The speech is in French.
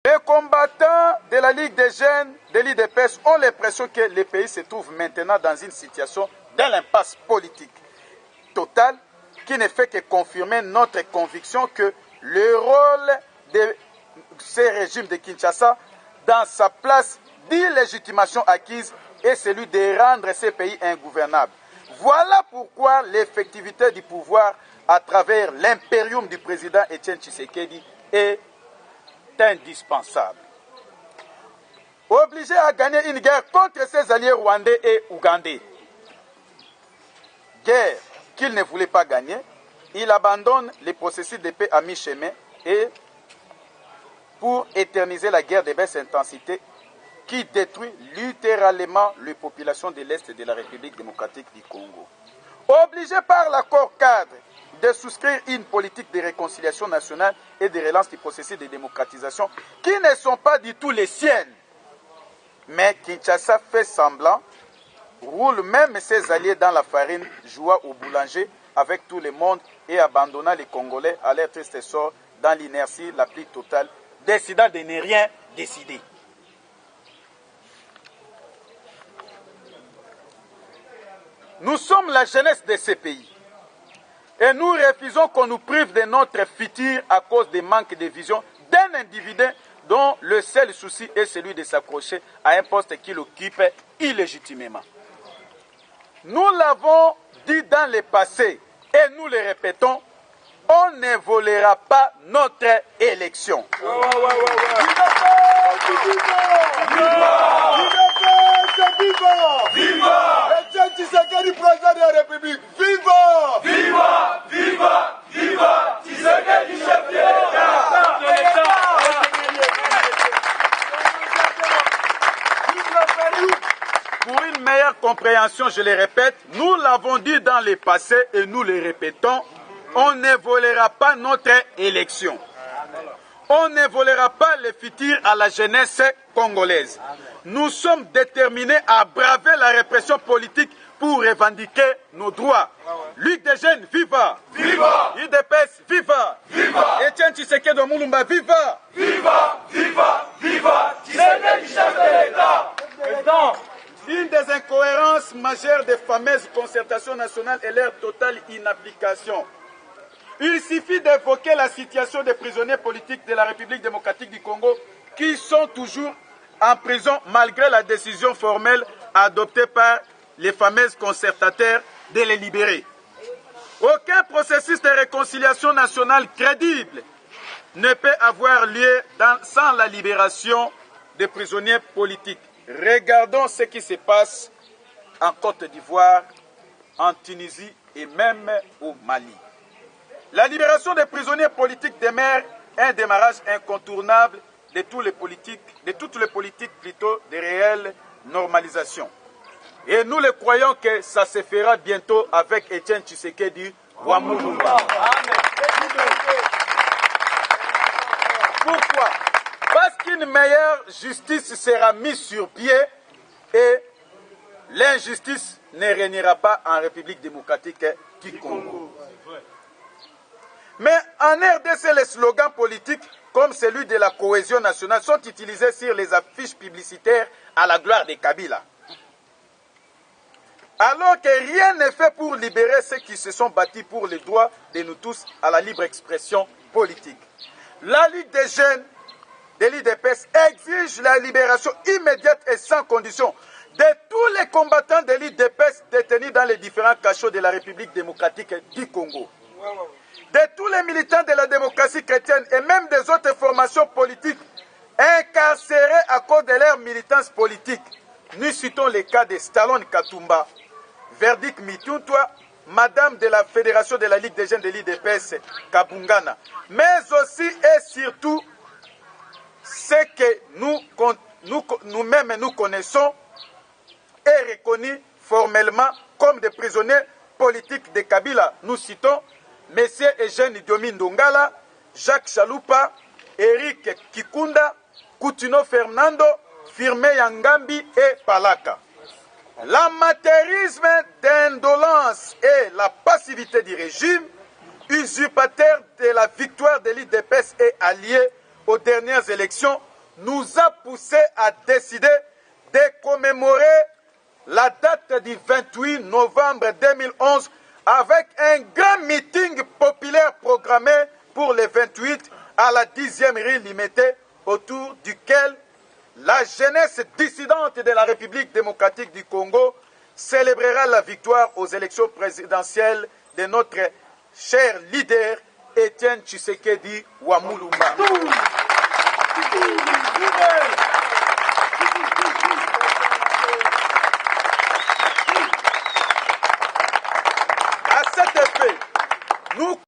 Les combattants de la Ligue des jeunes de l'IDPS ont l'impression que le pays se trouve maintenant dans une situation dans l'impasse politique totale qui ne fait que confirmer notre conviction que le rôle de ce régime de Kinshasa dans sa place d'illégitimation acquise est celui de rendre ce pays ingouvernable. Voilà pourquoi l'effectivité du pouvoir à travers l'impérium du président Etienne Tshisekedi est indispensable. Obligé à gagner une guerre contre ses alliés rwandais et ougandais. Guerre qu'il ne voulait pas gagner, il abandonne les processus de paix à mi-chemin et pour éterniser la guerre de basse intensité qui détruit littéralement les populations de l'Est de la République démocratique du Congo. Obligé par l'accord cadre de souscrire une politique de réconciliation nationale et de relance du processus de démocratisation qui ne sont pas du tout les siennes. Mais Kinshasa fait semblant, roule même ses alliés dans la farine, joua au boulanger avec tout le monde et abandonnant les Congolais à leur triste sort dans l'inertie la plus totale, décidant de ne rien décider. Nous sommes la jeunesse de ce pays. Et nous refusons qu'on nous prive de notre futur à cause des manques de vision d'un individu dont le seul souci est celui de s'accrocher à un poste qu'il occupe illégitimement. Nous l'avons dit dans le passé et nous le répétons, on ne volera pas notre élection. Etienne Tshisekedi, président de la République, viva! Viva! Viva! Viva! Tshisekedi, chef de l'État! Pour une meilleure compréhension, je le répète, nous l'avons dit dans le passé et nous le répétons, on ne volera pas notre élection. On ne volera pas le futur à la jeunesse congolaise. Nous sommes déterminés à braver la répression politique pour revendiquer nos droits. Ligue des jeunes, viva! Viva! IDPS, viva! Viva! Etienne Tshisekedi Mulumba, viva! Viva! Viva! Viva! Tshisekedi, chef de l'État! Président, une des incohérences majeures des fameuses concertations nationales est leur totale inapplication. Il suffit d'évoquer la situation des prisonniers politiques de la République démocratique du Congo qui sont toujours en prison malgré la décision formelle adoptée par les fameux concertateurs de les libérer. Aucun processus de réconciliation nationale crédible ne peut avoir lieu sans la libération des prisonniers politiques. Regardons ce qui se passe en Côte d'Ivoire, en Tunisie et même au Mali. La libération des prisonniers politiques demeure un démarrage incontournable de toutes les politiques plutôt de réelle normalisation. Et nous le croyons que ça se fera bientôt avec Etienne Tshisekedi Mulumba. Pourquoi? Parce qu'une meilleure justice sera mise sur pied et l'injustice ne régnera pas en République démocratique du Congo. Mais en RDC, les slogans politiques comme celui de la cohésion nationale sont utilisés sur les affiches publicitaires à la gloire de Kabila. Alors que rien n'est fait pour libérer ceux qui se sont battus pour le droit de nous tous à la libre expression politique. La Ligue des jeunes de l'IDPS exige la libération immédiate et sans condition de tous les combattants de l'IDPS détenus dans les différents cachots de la République démocratique du Congo. De tous les militants de la démocratie chrétienne et même des autres formations politiques incarcérés à cause de leur militance politique. Nous citons le cas de Stallone Katumba, Verdict Mituntwa, Madame de la Fédération de la Ligue des jeunes de l'IDPS, Kabungana, mais aussi et surtout ce que nous-mêmes nous connaissons et reconnus formellement comme des prisonniers politiques de Kabila. Nous citons M. Eugène Diomi Ndongala, Jacques Chalupa, Eric Kikunda, Coutinho Fernando, Firme Yangambi et Palaka. L'amateurisme d'indolence et la passivité du régime, usurpateur de la victoire de l'IDPS et allié aux dernières élections, nous a poussé à décider de commémorer la date du 28 novembre 2011 avec un grand meeting populaire programmé pour le 28 à la 10e rue Limété, autour duquel la jeunesse dissidente de la République démocratique du Congo célébrera la victoire aux élections présidentielles de notre cher leader Étienne Tshisekedi Wamulumba.